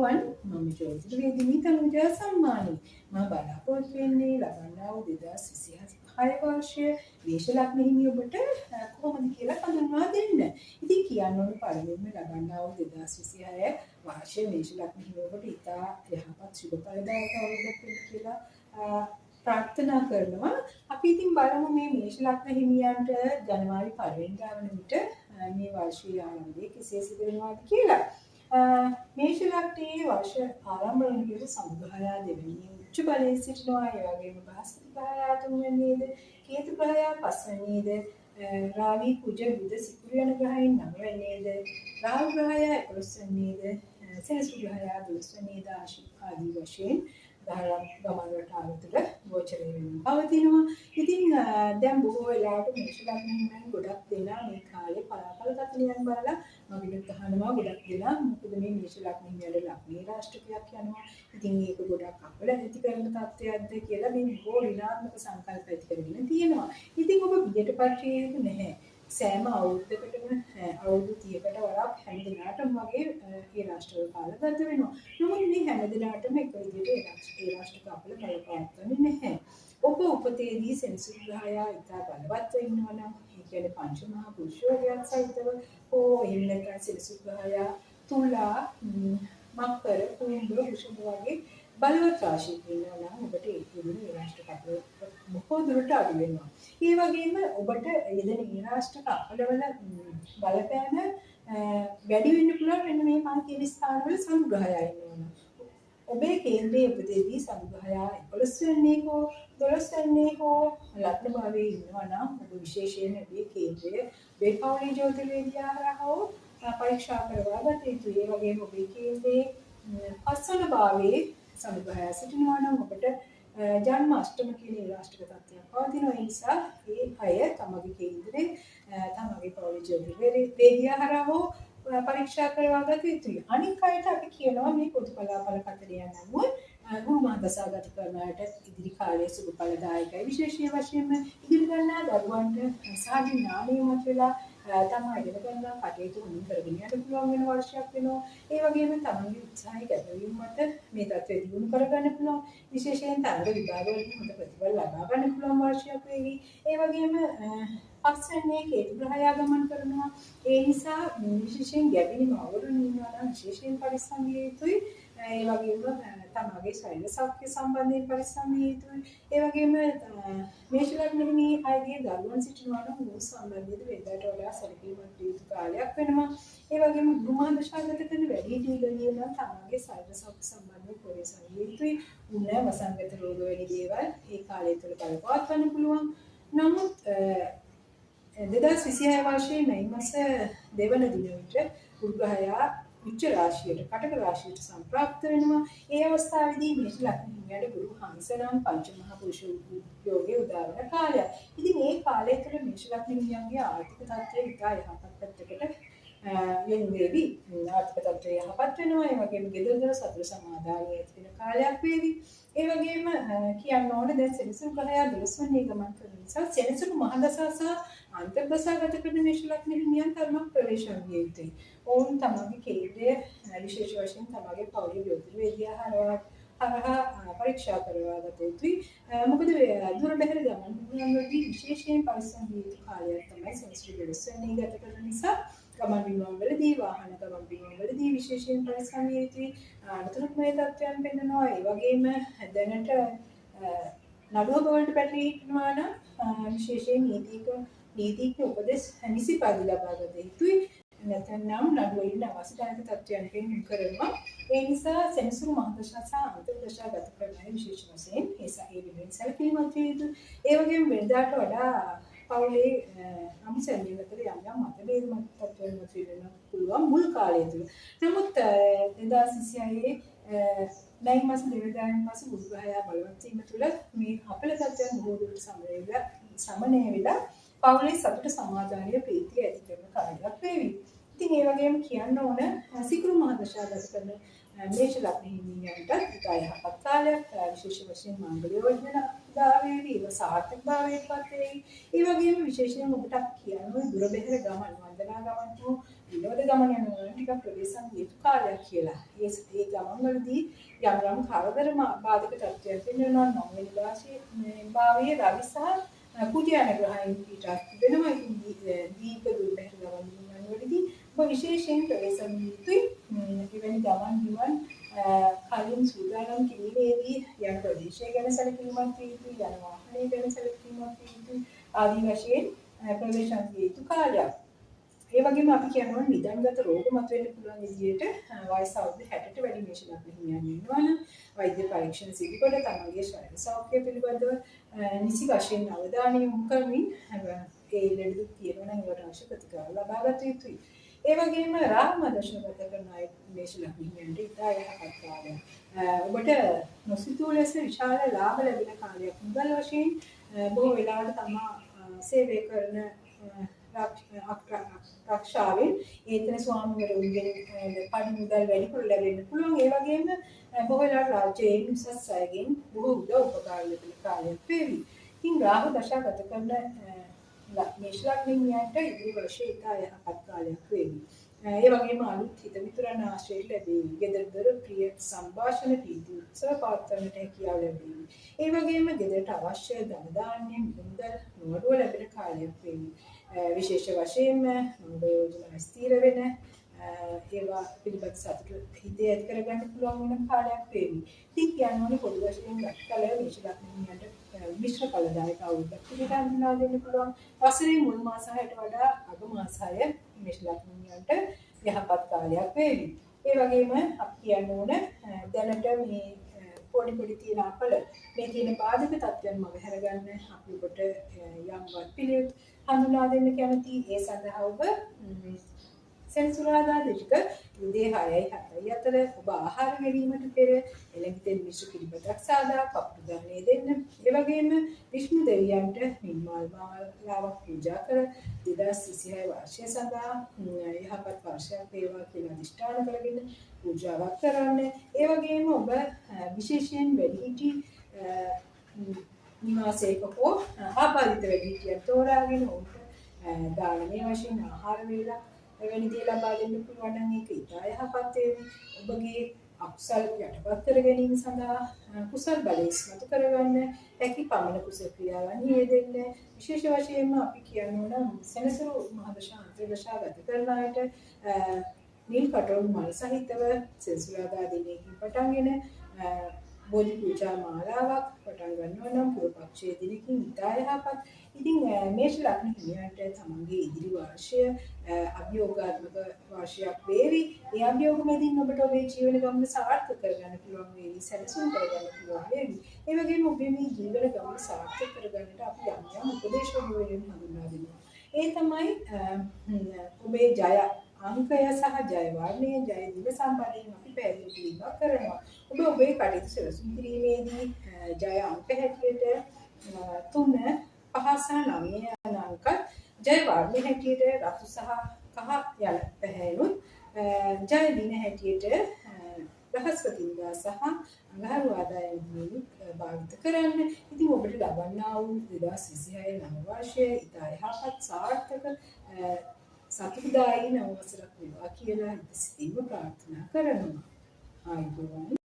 අයිබෝවන් මම ජෝතිර්වේදිනී තනුජා සම්මානි මම බලාපොරොත්තු වෙන්නේ ලබන්නා වූ 2026 වර්ෂයේ මේෂ ලග්න හිමි ඔබට කොහොමද කියලා හඳුන්වා දෙන්න. ඉතින් කියන්න ඕන පළමුවෙන්ම ලබන්නා වූ 2026 වර්ෂයේ මේෂ ලග්න හිමි ඔබට ඉතා යහපත් සුබ ඵලදායක අවුරුද්දක් වෙන්න කියලා ප්‍රාර්ථනා කරනවා. අපි ඉතින් බලමු මේ මේෂ ලග්න හිමියන්ට ජනවාරි 1 වෙනිදා වන විට මේ වර්ෂයේ ආරම්භයේ කෙසේ සිදු වෙනවාද කියලා. මේෂ ලග්නයේ වර්ෂ ආරම්භ වන විට සමුග්‍රහයා දෙවෙනි උච්ච බලයේ සිටිනවා. ඒ වගේම බ්‍රහස්පති ග්‍රහයා තුන්වෙනියේද, කේතු ග්‍රහයා පස්වෙනියේද, රාහු කුජ බුධ සිකුරු යන ග්‍රහයන් නවවෙනියේද, රාහු ග්‍රහයා 11 වෙනියේද, සෙනසු ග්‍රහයා 12 වෙනියේද ආදී වශයෙන් ගමන් රටාවතුර ගෝචර වෙනවා පවතිනවා. ඉතින් දැන් බොහෝ වෙලාවට මේෂ ලග්නෙන් ගොඩක් දෙනා මේ කාලේ පලාපල ගතනියන් බලලා මගිනුත් අහනවා ගොඩක් දෙනා මොකද මේ මේෂ ලග්නෙන් වල ලග්නේ රාශිකයක් යනවා. ඉතින් ඒක ගොඩක් අපල ඇති කරන තත්ත්වයක්ද කියලා මේ බොහෝ ඍණාත්මක සංකල්ප ඇති කරගෙන තියෙනවා. ඉතින් ඔබ බියටපත් වෙන්නේ නැහැ. සෑම අවුරුද්දකටම අවුරුදු 30කට වරක් හැම දිනකටම වගේ ඒ රාෂ්ට්‍රීය කාල ගත වෙනවා. නමුත් මේ හැම දිනකටම එක විදිහට ඒ රාෂ්ට්‍රීය කාල බලපෑම් නැහැ. ඔබ උපතේදී සෙනසුරු ග්‍රහයා ඉතා බලවත් වෙනවා නම් ඒ කියන්නේ පංච මහා පුරුෂයන් සහිතව හෝ එහෙම නැත්නම් සෙනසුරු ග්‍රහයා තුලා මකර කුම්භ වෘෂභ වගේ බලවත් රාශියක ඉන්නවා නම් ඔබට ඒ කියන්නේ රාෂ්ට්‍රීය කාල බොහෝ දුරට අඩු වෙනවා. ඒ වගේම ඔබට යෙදෙන ඊරාෂ්ට්‍රික අපලවල බලපෑම වැඩි වෙන්න පුළුවන් මෙන්න මේ මම කියන ස්ථානවල සමුග්‍රහයයි ඉන්නවා. ඔබේ කේන්ද්‍රයේ උපදේදී සමුග්‍රහයා 11 වෙනි හෝ 12 වෙනි හෝ ලග්න භාවයේ ඉන්නවා නම් ඔබ විශේෂයෙන් ඔබේ කේන්ද්‍රය වේපෞලී ජ්‍යොතිර්වේදියා හරහා පරීක්ෂා කරවා ගත යුතුයි. ඒ වගේම ඔබේ කේන්ද්‍රයේ පස්වන භාවයේ සමුග්‍රහයා සිටිනවා නම් ඔබට ජන්ම අෂ්ටම කියන රාෂ්ට්‍රික තත්ත්වයක් පවතිනවා. ඒ නිසා ඒ අය තමගේ කේන්දරේ තමගේ පෞද්ගලික ජීවිතේදී හරහා පරීක්ෂා කරවා ගත යුතුයි. අනික් අයට අපි කියනවා මේ පොදු පලාපල කතරේ යනමුව ගුරු මහදසාගත කරන අයට ඉදිරි කාලයේ සුබ ඵලදායකයි. විශේෂයෙන් වශයෙන්ම ඉදිරි ගන්නා දරුවන්ට සාධි ඥානයමත් වෙලා තමයි ඉගෙන ගන්න කටයුතු කරගෙන යන්න පුළුවන් වෙන වර්ෂයක් වෙනවා. ඒ වගේම තමන්ගේ උත්සාහය ගැඹුරින් මත මේ தත්ත්වය දියුණු කරගන්න පුළුවන්. විශේෂයෙන් තරඟ විභාගවලදී හොඳ ප්‍රතිඵල ලබා ගන්න පුළුවන් වර්ෂයක් වේවි. ඒ වගේම පස්වෙනියේ කේතු ග්‍රහයා ගමන් කරනවා. ඒ නිසා විශේෂයෙන් ගැබිනි මවරුන් ඉන්නවා නම් විශේෂයෙන් පරිස්සම් විය යුතුයි. ඒ වගේම තමගේ ශරීර සෞඛ්‍ය සම්බන්ධයෙන් පරිස්සම් විය යුතුයි. ඒ වගේම මේෂ ලග්නෙහි අයගේ දරුවන් සිටිනවා නම් උන් සම්බන්ධයෙන් වෙනදාට වඩා සැලකීමක් යුතු කාලයක් වෙනවා. ඒ වගේම ගෘහ දශාගත කරන වැඩිහිටියෝ නම් තමගේ ශරීර සෞඛ්‍ය සම්බන්ධයෙන් පරිස්සම් විය යුතුයි. උන් වසංගත රෝග වැනි දේවල් ඒ කාලය තුළ බලපවත්වන්න පුළුවන්. නමුත් 2026 වර්ෂයේ මැයි මාස දෙවන දින විට ගුරු ග්‍රහයා උච්ච රාශියට කටක රාශියට සම්ප්‍රාප්ත වෙනවා. ඒ අවස්ථාවේදී මේෂ ලග්න හිමියට ගුරු හංසනම් පංච මහා පුරුෂ යෝගයේ උදාවන කාලයක්. ඉතින් මේ කාලය තුළ මේෂ ලග්න හිමියන්ගේ ආර්ථික තත්ත්වය ඉතා යහපත් පැත්තකට යොමු වෙවි. ආර්ථික තත්ත්වය යහපත් වෙනවා. ඒ වගේම ගෙදර දොර සතුට සමාදානය ඇති වෙන කාලයක් වේවි. ඒ වගේම කියන්න ඕනේ දැන් සෙනසුරු ග්‍රහයා 12 වෙනි ගමන් කරන නිසා සෙනසුරු මහදසා සහ අන්තර්දශාගත කරන මේෂ ලග්න හිමියන් තරමක් ප්‍රවේශම් විය යුතුයි. ඔවුන් තමගේ කේන්ද්‍රය විශේෂ වශයෙන් තමගේ පෞද්ගලික ජ්‍යොතිර්වේදියා හරහා පරීක්ෂා කරවා ගත යුතුයි. මොකද දුර බැහැර ගමන් වලදී විශේෂයෙන් පරිස්සම් විය යුතු කාලයක් තමයි සෙනසුරු 12 වෙනි ගත කරන නිසා ගමන් බිමන් වලදී වාහන ගමන් බිමන් වලදී විශේෂයෙන් පරිස්සම් විය යුතුයි. අනුතුරුමය තත්ත්වයන් පෙන්වනවා. ඒ වගේම දැනට නඩුව වලට පැටලී ඉන්නවා නම් විශේෂයෙන් නීතිඥ උපදෙස් නිසි පරිදි ලබා ගත යුතුයි. නැත්නම් නඩුවලින් අවශ්‍ය ධනක තත්ත්වයන් පෙන්වීම කරනවා. ඒ නිසා සෙනසුරු මහදශා සහ අන්තර්දශා ගත කරන අය විශේෂ වශයෙන් ඒ විදිහෙන් සැලකීමක් විය යුතුයි. ඒ වගේම වෙනදාට වඩා පවුලේ අමුසැමියන් අතර යම් මතභේද තත්ත්වයන් තියෙන පුළුවන් මුල් කාලය තුල. නමුත් 2026 මැයි මාස දෙවදායන් මාස ගුරු ග්‍රහයා බලවත් වීම තුළ මේ අපල තත්ත්වයන් බොහෝ දුරට සමනය වෙලා පවුලේ සතුට සමාදානය ප්‍රීතිය ඇති කරන කාලයක් වේවි. ඉතින් ඒ වගේම කියන්න ඕන සිකුරු මහදශා ගත කරන මේෂ ලග්න හිමියන්ට ඉතා යහපත් කාලයක්. විශේෂ වශයෙන් මංගල යෝජනා දාවේවි ඒව සාර්ථක භාවයට පත් වේවි. ඒ වගේම විශේෂයෙන් ඔබට කියන්න දුර බැහැර ගමන් වන්දනා ගමන් විනෝද ගමන යනවා ටිකක් ප්‍රවේශම් යුතු කාලයක් කියලා. ඒ ගමන් වලදී යම් කරදර බාධක තත්ත්වයක් වෙනවා නම් වෙන භාෂයේ රවි සහ කුටියන ග්‍රහයන් පිටත් වෙනවා. දීප දුර්ලභ ගමන් වලදී විශේෂයෙන් ප්‍රවේශම් යුතුයි. එවැනි ගමන් ගිවන් කලින් සූදානම් කිරීමේදී යන ප්‍රදේශය ගැන සැලකීමක් තියෙනවා, යන වාහනය ගැන සැලකීමක් තියෙනවා ආදී වශයෙන් ප්‍රවේශම් යුතු කාලයක්. ඒ වගේම අපි කියනවා නිදන්ගත රෝග මතුවෙන්න පුළුවන් විදිහට වයස අවුරුදු 60ට වැඩි මේෂ ලග්න හිමියන් ඉන්නවා නම් වෛද්‍ය පරීක්ෂණ සිදු කොට තමන්ගේ ශරීර සෞඛ්‍ය පිළිබඳව නිසි වශයෙන් අවධානය යොමු කරමින් ඒ ලෙඩ දුක් තියෙනවා නම් ඒවට අවශ්‍ය ප්‍රතිකාර ලබා ගත යුතුයි. ඒ වගේම රාම දශනගත කරන අය මේෂ ලග්න හිමියන්ට ඉතා යහපත් කාලයක්. ඔබට නොසිතූ ලෙස විශාල ලාභ ලැබෙන කාලයක්. මුදල් වශයෙන් බොහෝ වෙලාවට තමා සේවය කරන රක්ෂාවෙන් ඒතන ස්වාමිවරුන්ගෙන් පඩි මුදල් වැඩිපුර ලැබෙන්න පුළුවන්. ඒ වගේම බොහෝ වෙලාවට රාජ්‍යයෙන් උසස් අයගෙන් බොහෝ උදව් උපකාර ලැබෙන කාලයක් වේවි. ඉතින් රාහු දශා ගත කරන මේෂ ලග්නිකයන්ට ඉදිරි වර්ෂයේ ඉතා යහපත් කාලයක් වේවි. ඒ වගේම අලුත් හිත මිතුරන් ආශ්‍රය ලැබෙවි. ගෙදරදොර ප්‍රිය සංഭാෂණ ප්‍රීති උත්සව පවත්වන්නට හැකියාව ලැබෙවි. ඒ වගේම ගෙදරට අවශ්‍ය ධන ධාන්‍ය මුදල් නොඅඩුව ලැබෙන කාලයක් වේවි. විශේෂ වශයෙන්ම යෝජනා ස්ථිර වෙන ඒවා පිළිබඳ සතුට හිතේ ඇති කරගන්න පුළුවන් වෙන කාලයක් වේවි. ඉතින් කියනෝනේ පොදු වශයෙන් ගතකල මේෂ ලග්නිකයන්ට මිශ්‍ර ඵලදායක අවුරුද්දක් විදිහට හඳුනා දෙන්න පුළුවන්. වසරේ මුල් මාස 6ට වඩා අග මාස 6 මේෂ ලග්නිකයන්ට යහපත් කාලයක් වේවි. ඒ වගේම අපි කියන්න ඕන දැනට මේ පොඩි තියෙන අපල මේ තියෙන බාධක තත්ත්වයන් මගහැර ගන්න අපි ඔබට යම්වත් පිළිවෙත් හඳුනා දෙන්න කැමති. ඒ සඳහා ඔබ සෙනසුරාදා දිනක උදේ 6:00යි 7:00 ඔබ ආහාර ගැනීමට පෙර එළඹෙන මිශ්‍ර කිරිබතක් සාදා කප්පු ධර්මයේ දෙන්න. ඒ වගේම විෂ්ණු දෙවියන්ට නිර්මාල් මාලාවක් පූජා කර 2026 වර්ෂය සඳහා යහපත් වර්ෂයක් වේවා කියලා අදිෂ්ඨාන කරගෙන පූජාවක් කරන්න. ඒ වගේම ඔබ විශේෂයෙන් වැඩිහිටි නිවාසයක හෝ ආබාධිත වැඩිහිටියන් තෝරාගෙන උන්ට දානමය වශයෙන් ආහාර වේලා එවැනි දේ ලබා දෙන්න පුළුවන් නම් ඒක ඉතා යහපත් වේවි. ඔබගේ අකුසල් යටපත් කර ගැනීම සඳහා කුසල් බලය ඉස්මතු කරගන්න හැකි පමණ කුසල ක්‍රියාවන් යෙදෙන්න. විශේෂ වශයෙන්ම අපි කියනවා නම් සෙනසුරු මහදශා අන්තර්දශා ගත කරන අයට නිල් කටොල් මල් සහිතව සෙනසුරාදා දිනයකින් පටන්ගෙන බෝධි පූජා මාලාවක් පටන් ගන්නවා නම් පූර්ව පක්ෂයේ දිනකින් ඉතා යහපත්. ඉතින් මේෂ ලග්න හිමියන්ට තමන්ගේ ඉදිරි වර්ෂය අභියෝගාත්මක වර්ෂයක් වේවි. ඒ අභියෝග මැදින් ඔබට ඔබේ ජීවන ගමන සාර්ථක කරගන්න පුළුවන් වේවි, සැලසුම් කරගන්න පුළුවන් වේවි. ඒ වගේම ඔබේ මේ ජීවන ගමන සාර්ථක කරගන්නට අපි යම් උපදේශ වලින් හඳුන්වා දෙනවා. ඒ තමයි ඔබේ ජය අංකය සහ ජය වර්ණය, ජය දිව සම්බන්ධයෙන් අපි පැහැදිලි කිරීමක් කරනවා. ඔබ ඔබේ කටයුතු සැලසුම් කිරීමේදී ජය අංක හැටියට 3, 5 සහ 9 යන අංක, ජය වර්ණ හැටියට රතු සහ කහ යන පැහැයනුත්, ජය දින හැටියට බ්‍රහස්පතින්දා සහ අඟහරුවාදා යන දින භාවිත කරන්න. ඉතින් ඔබට ලබන්නා වූ 2026 නව වර්ෂය ඉතා යහපත් සාර්ථක සතුටුදායී නව වසරක් වේවා කියලා සිතින්ම ප්‍රාර්ථනා කරනවා. ආයුබෝවන්.